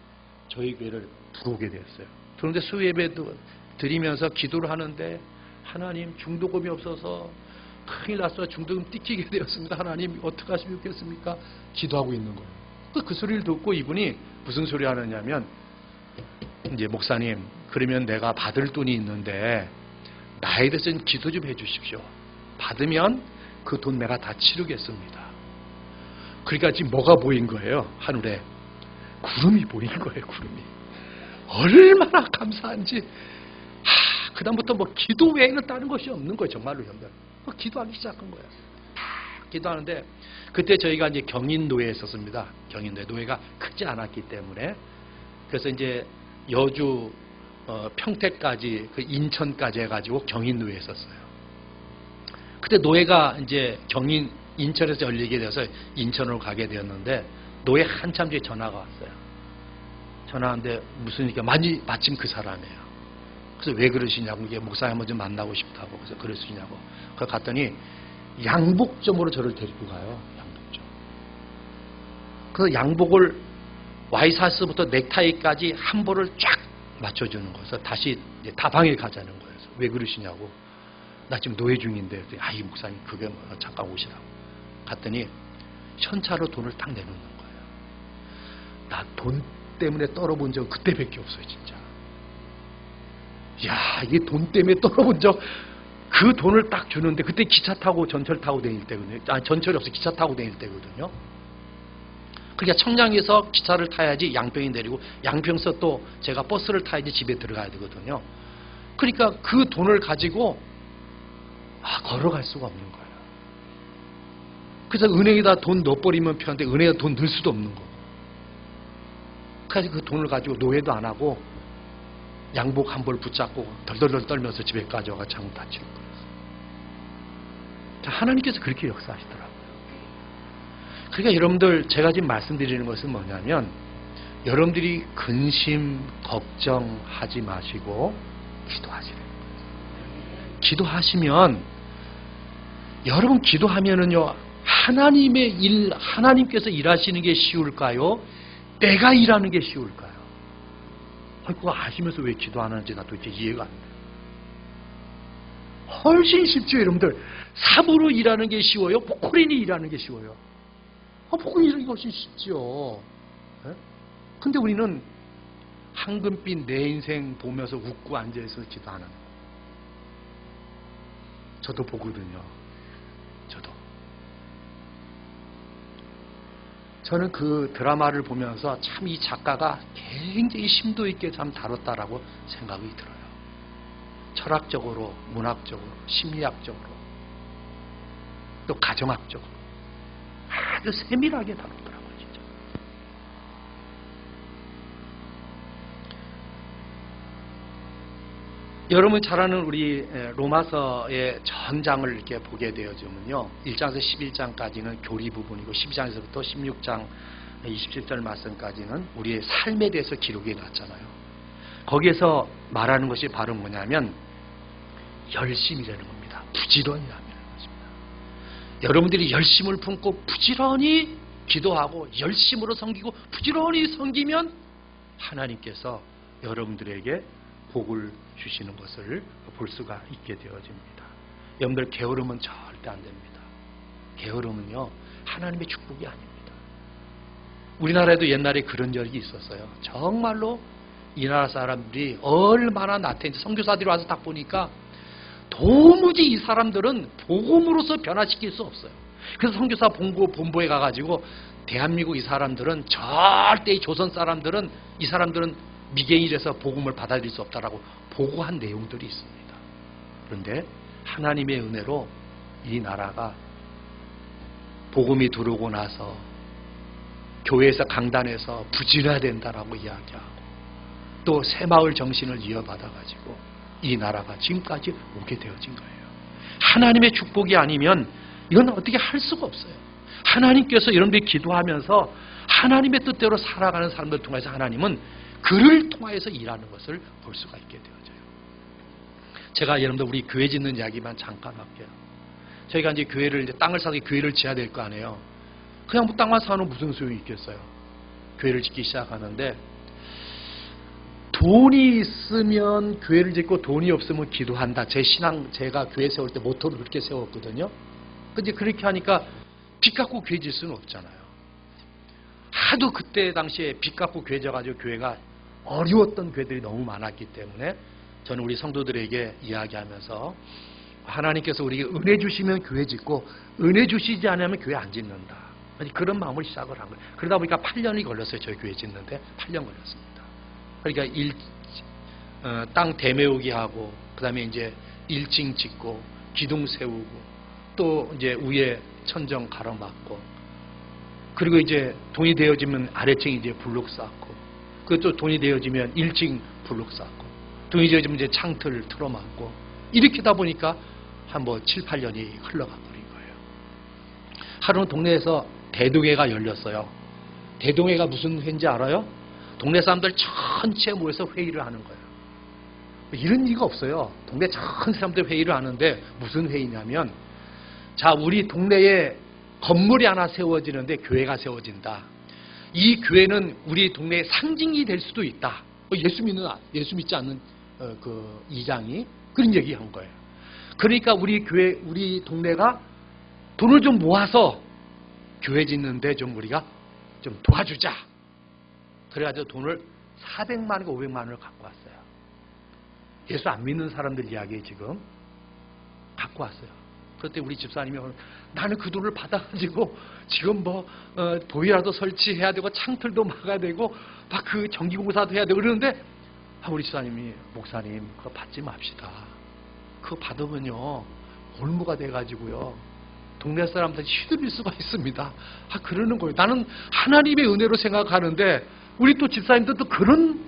S1: 저희 교회를 들어오게 되었어요. 그런데 수예배도 드리면서 기도를 하는데, 하나님 중도금이 없어서 큰일 났어요. 중도금 띠키게 되었습니다. 하나님 어떻게 하시면 좋겠습니까? 기도하고 있는 거예요. 그 소리를 듣고 이분이 무슨 소리 하느냐면, 이제 목사님, 그러면 내가 받을 돈이 있는데 나에 대해서는 기도 좀 해주십시오. 받으면 그 돈 내가 다 치르겠습니다. 그러니까 지금 뭐가 보인 거예요? 하늘에 구름이 보인 거예요. 구름이. 얼마나 감사한지. 그다음부터 뭐 기도 외에는 다른 것이 없는 거예요. 정말로 여러분들. 기도하기 시작한 거예요. 기도하는데 그때 저희가 이제 경인노예에 있었습니다. 경인노예. 노예가 크지 않았기 때문에. 그래서 이제 여주 평택까지, 그 인천까지 해가지고 경인노예에 있었어요. 그때 노예가 이제 인천에서 열리게 돼서 인천으로 가게 되었는데, 노예 한참 뒤에 전화가 왔어요. 전화하는데 무슨 얘기가, 마침 그 사람이에요. 그래서 왜 그러시냐고, 이게 목사님 한번 좀 만나고 싶다고. 그래서 그러시냐고. 그래서 갔더니 양복점으로 저를 데리고 가요. 양복점. 그래서 양복을 와이셔츠부터 넥타이까지 한 벌을 쫙 맞춰주는 거예요. 다시 다방에 가자는 거예요. 왜 그러시냐고. 나 지금 노예 중인데. 이 목사님 그게 뭐, 잠깐 오시라고. 갔더니 현찰로 돈을 딱 내놓는 거예요. 나 돈 때문에 떨어본 적 그때밖에 없어요. 진짜. 야, 이게 돈 때문에 떨어본 적, 그 돈을 딱 주는데, 그때 기차 타고 전철 타고 다닐 때거든요. 전철이 없어 기차 타고 다닐 때거든요. 그러니까 청량에서 기차를 타야지 양평이 내리고, 양평에서 또 제가 버스를 타야지 집에 들어가야 되거든요. 그러니까 그 돈을 가지고 걸어갈 수가 없는 거예요. 그래서 은행에다 돈 넣어버리면 편한데 은행에다 돈 넣을 수도 없는 거고. 그래서 그 돈을 가지고 노예도 안 하고 양복 한 벌 붙잡고 덜덜덜 떨면서 집에까지 와가 창문 닫히는 거예요. 하나님께서 그렇게 역사하시더라고요. 그러니까 여러분들, 제가 지금 말씀드리는 것은 뭐냐면, 여러분들이 근심, 걱정하지 마시고 기도하시는 거예요. 기도하시면, 여러분 기도하면은요, 하나님의 일, 하나님께서 일하시는 게 쉬울까요? 내가 일하는 게 쉬울까요? 그거 아시면서 왜 기도 안 하는지 나 도대체 이해가 안 돼요. 훨씬 쉽죠, 여러분들. 삽으로 일하는 게 쉬워요? 포크린이 일하는 게 쉬워요? 포크린이 일하는 게 훨씬 쉽죠. 근데 우리는 황금빛 내 인생 보면서 웃고 앉아있어 기도 안 하는 거예요. 저도 보거든요. 저는 그 드라마를 보면서 참 이 작가가 굉장히 심도 있게 참 다뤘다라고 생각이 들어요. 철학적으로, 문학적으로, 심리학적으로, 또 가정학적으로 아주 세밀하게 다뤘더라고요. 진짜. 여러분 잘 아는 우리 로마서의 전장을 이렇게 보게 되어지면요, 1장에서 11장까지는 교리 부분이고 12장에서부터 16장 27절 말씀까지는 우리의 삶에 대해서 기록이 났잖아요. 거기에서 말하는 것이 바로 뭐냐면 열심이라는 겁니다. 부지런이라는 것입니다. 여러분들이 열심을 품고 부지런히 기도하고 열심으로 섬기고 부지런히 섬기면 하나님께서 여러분들에게 복을 주시는 것을 볼 수가 있게 되어집니다. 여러분들 게으름은 절대 안 됩니다. 게으름은요, 하나님의 축복이 아닙니다. 우리나라에도 옛날에 그런 적이 있었어요. 정말로 이 나라 사람들이 얼마나 나태한지 선교사들이 와서 딱 보니까 도무지 이 사람들은 복음으로서 변화시킬 수 없어요. 그래서 선교사 본부에 가가지고 대한민국 이 사람들은 절대 이 조선 사람들은 이 사람들은 미개인이라서 복음을 받아들일 수 없다라고 보고한 내용들이 있습니다. 그런데 하나님의 은혜로 이 나라가 복음이 들어오고 나서 교회에서 강단에서 부진화된다라고 이야기하고 또 새마을 정신을 이어받아가지고 이 나라가 지금까지 오게 되어진 거예요. 하나님의 축복이 아니면 이건 어떻게 할 수가 없어요. 하나님께서 여러분들이 기도하면서 하나님의 뜻대로 살아가는 사람들 통해서 하나님은 그를 통하여서 일하는 것을 볼 수가 있게 되어져요. 제가 여러분들 우리 교회 짓는 이야기만 잠깐 할게요. 저희가 이제 교회를 이제 땅을 사서 교회를 지어야 될 거 아니에요. 그냥 뭐 땅만 사는 무슨 소용이 있겠어요. 교회를 짓기 시작하는데 돈이 있으면 교회를 짓고 돈이 없으면 기도한다. 제 신앙 제가 교회 세울 때 모토를 그렇게 세웠거든요. 근데 그렇게 하니까 빚 갖고 교회 질 수는 없잖아요. 하도 그때 당시에 빚 갖고 교회 져가지고 교회가 어려웠던 교회들이 너무 많았기 때문에 저는 우리 성도들에게 이야기하면서 하나님께서 우리에게 은혜 주시면 교회 짓고 은혜 주시지 않으면 교회 안 짓는다. 그런 마음을 시작을 한 거예요. 그러다 보니까 8년이 걸렸어요. 저희 교회 짓는데 8년 걸렸습니다. 그러니까 땅 대메우기 하고 그 다음에 이제 1층 짓고 기둥 세우고 또 이제 위에 천정 가로막고 그리고 이제 돈이 되어지면 아래층 이제 블록 쌓고 그것도 돈이 되어지면 1층 블록 쌓고 돈이 되어지면 이제 창틀 틀어막고 이렇게 하다 보니까 한 뭐 7, 8년이 흘러가 버린 거예요. 하루는 동네에서 대동회가 열렸어요. 대동회가 무슨 회인지 알아요? 동네 사람들 전체 모여서 회의를 하는 거예요. 이런 리가 없어요. 동네 전 사람들 회의를 하는데 무슨 회의냐면 자, 우리 동네에 건물이 하나 세워지는데 교회가 세워진다. 이 교회는 우리 동네의 상징이 될 수도 있다. 예수 믿지 않는 그 이장이 그런 얘기한 거예요. 그러니까 우리 동네가 돈을 좀 모아서 교회 짓는데 좀 우리가 좀 도와주자. 그래가지고 돈을 400만 원과 500만 원을 갖고 왔어요. 예수 안 믿는 사람들 이야기 지금 갖고 왔어요. 그때 우리 집사님이 나는 그 돈을 받아가지고 지금 뭐 보이라도 설치해야 되고 창틀도 막아야 되고 막 그 전기공사도 해야 되고 그러는데 우리 집사님이 목사님 그거 받지 맙시다. 그거 받으면요 올무가 돼가지고요 동네 사람들이 휘둘릴 수가 있습니다. 그러는 거예요. 나는 하나님의 은혜로 생각하는데 우리 또 집사님들도 그런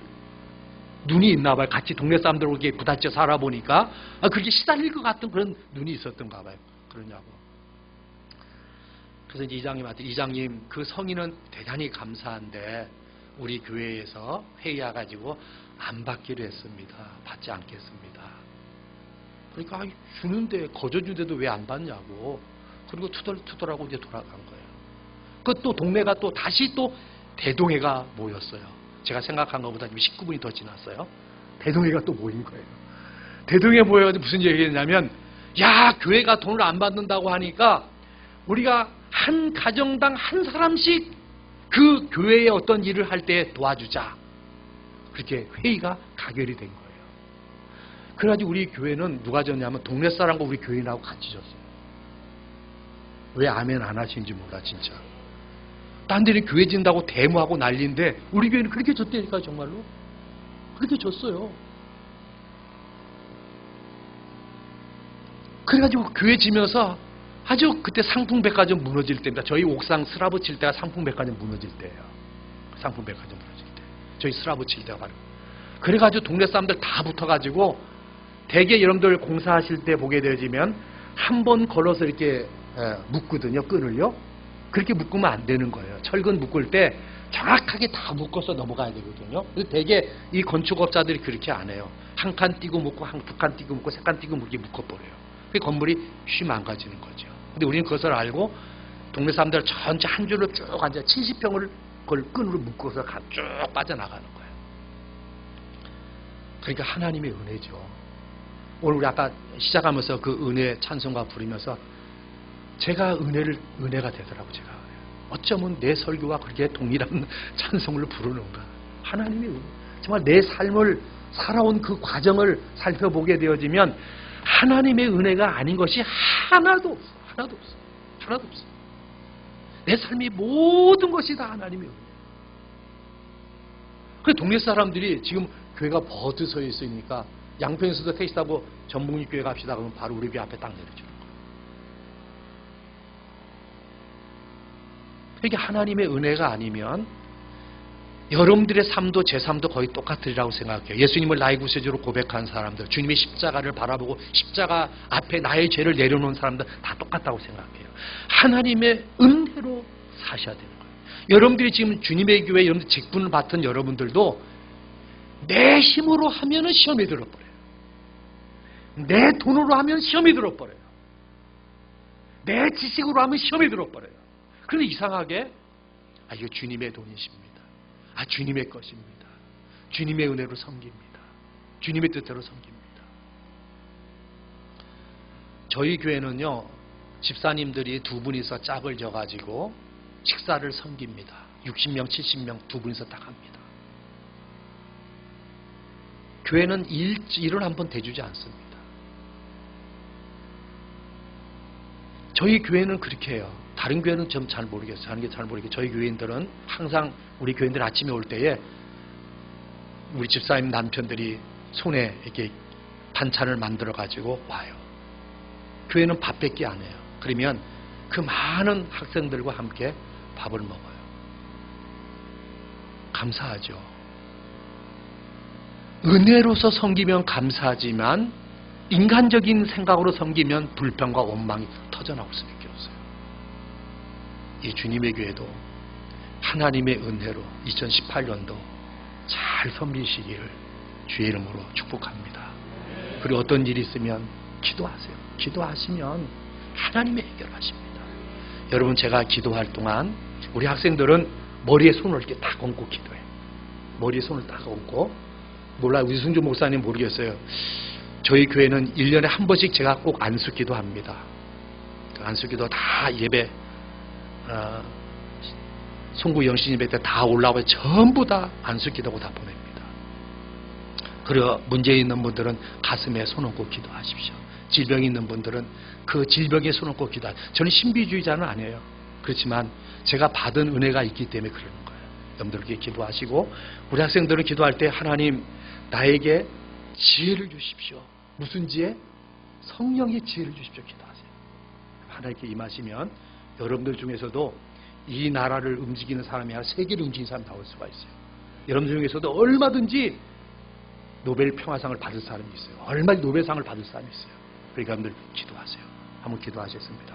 S1: 눈이 있나 봐요. 같이 동네 사람들하고 이렇게 부딪혀 살아보니까 그렇게 시달릴 것 같은 그런 눈이 있었던가 봐요. 그러냐고. 그래서 이제 이장님 그 성의는 대단히 감사한데 우리 교회에서 회의해가지고 안 받기로 했습니다. 받지 않겠습니다. 그러니까 주는데 거저주는데도 왜 안 받냐고. 그리고 투덜투덜하고 이제 돌아간 거예요. 그것도 동네가 또 다시 또 대동회가 모였어요. 제가 생각한 것보다 19분이 더 지났어요. 대동회가 또 모인 거예요. 대동회 모여가지고 무슨 얘기했냐면 야 교회가 돈을 안 받는다고 하니까 우리가 한 가정당 한 사람씩 그 교회의 어떤 일을 할 때 도와주자. 그렇게 회의가 가결이 된 거예요. 그래가지고 우리 교회는 누가 졌냐면 동네 사람과 우리 교인하고 같이 졌어요. 왜 아멘 안 하시는지 몰라 진짜. 딴 데는 교회 진다고 데모하고 난리인데 우리 교회는 그렇게 졌다니까 정말로. 그렇게 졌어요. 그래가지고 교회 지면서 아주 그때 상풍백화점 무너질 때입니다. 저희 옥상 스라브 칠 때가 상풍백화점 무너질 때예요. 상풍백화점 무너질 때. 저희 스라브 칠 때가 바로. 그래가지고 동네 사람들 다 붙어가지고 대개 여러분들 공사하실 때 보게 되어지면 한 번 걸어서 이렇게 묶거든요. 끈을요. 그렇게 묶으면 안 되는 거예요. 철근 묶을 때 정확하게 다 묶어서 넘어가야 되거든요. 그래서 대개 이 건축업자들이 그렇게 안 해요. 한 칸 띄고 묶고 두 칸 띄고 묶고 세 칸 띄고 묶어버려요. 그 건물이 쉬 망가지는 거죠. 근데 우리는 그것을 알고 동네 사람들 전체 한 줄로 쭉 앉아 70평을 그걸 끈으로 묶어서 쭉 빠져나가는 거예요. 그러니까 하나님의 은혜죠. 오늘 우리 아까 시작하면서 그 은혜 찬송가 부르면서 제가 은혜가 되더라고 제가. 어쩌면 내 설교와 그렇게 동일한 찬송을 부르는가. 하나님의 은혜. 정말 내 삶을 살아온 그 과정을 살펴보게 되어지면 하나님의 은혜가 아닌 것이 하나도 없어. 하나도 없어. 하나도 없어. 내 삶의 모든 것이 다 하나님의 은혜. 그 동네 사람들이 지금 교회가 버드 서 있으니까 양평에서도 택시 타고 전북립 교회 갑시다 그러면 바로 우리 교회 앞에 딱 내려주는 거예요. 이게 하나님의 은혜가 아니면 여러분들의 삶도 제 삶도 거의 똑같으리라고 생각해요. 예수님을 나의 구세주로 고백한 사람들, 주님의 십자가를 바라보고 십자가 앞에 나의 죄를 내려놓은 사람들 다 똑같다고 생각해요. 하나님의 은혜로 사셔야 되는 거예요. 여러분들이 지금 주님의 교회 여러분들 직분을 맡은 여러분들도 내 힘으로 하면은 시험에 들어버려요. 내 돈으로 하면 시험에 들어버려요. 내 지식으로 하면 시험에 들어버려요. 그런데 이상하게 이거 주님의 돈이십니다. 주님의 것입니다. 주님의 은혜로 섬깁니다. 주님의 뜻대로 섬깁니다. 저희 교회는요, 집사님들이 두 분이서 짝을 져가지고 식사를 섬깁니다. 60명, 70명 두 분이서 딱 합니다. 교회는 일을 한번 대주지 않습니다. 저희 교회는 그렇게 해요. 다른 교회는 좀 잘 모르겠어요. 하는 게 잘 모르겠어요. 저희 교회인들은 항상 우리 교인들 아침에 올 때에 우리 집사님 남편들이 손에 이렇게 반찬을 만들어 가지고 와요. 교회는 밥밖에 안 해요. 그러면 그 많은 학생들과 함께 밥을 먹어요. 감사하죠. 은혜로서 섬기면 감사하지만 인간적인 생각으로 섬기면 불평과 원망이 터져나올 수밖에 없어요. 이 주님의 교회도 하나님의 은혜로 2018년도 잘 섬기시기를 주의 이름으로 축복합니다. 그리고 어떤 일이 있으면 기도하세요. 기도하시면 하나님이 해결하십니다. 여러분, 제가 기도할 동안 우리 학생들은 머리에 손을 이렇게 딱 얹고 기도해요. 머리에 손을 딱 얹고, 몰라요. 유승준 목사님 모르겠어요. 저희 교회는 1년에 한 번씩 제가 꼭 안수기도 합니다. 안수기도 다 예배, 송구 영신 예배 때 다 올라오면 전부 다 안수기도하고 다 보냅니다. 그리고 문제 있는 분들은 가슴에 손 얹고 기도하십시오. 질병이 있는 분들은 그 질병에 손 얹고 기도하십시오. 저는 신비주의자는 아니에요. 그렇지만 제가 받은 은혜가 있기 때문에 그러는 거예요. 여러분들 이렇게 기도하시고, 우리 학생들은 기도할 때 하나님 나에게 지혜를 주십시오. 무슨 지혜? 성령의 지혜를 주십시오. 기도하세요. 하나님께 임하시면 여러분들 중에서도 이 나라를 움직이는 사람이 아니라 세계를 움직이는 사람이 나올 수가 있어요. 여러분들 중에서도 얼마든지 노벨 평화상을 받을 사람이 있어요. 얼마든지 노벨상을 받을 사람이 있어요. 그러니까 여러분들 기도하세요. 한번 기도하셨습니다.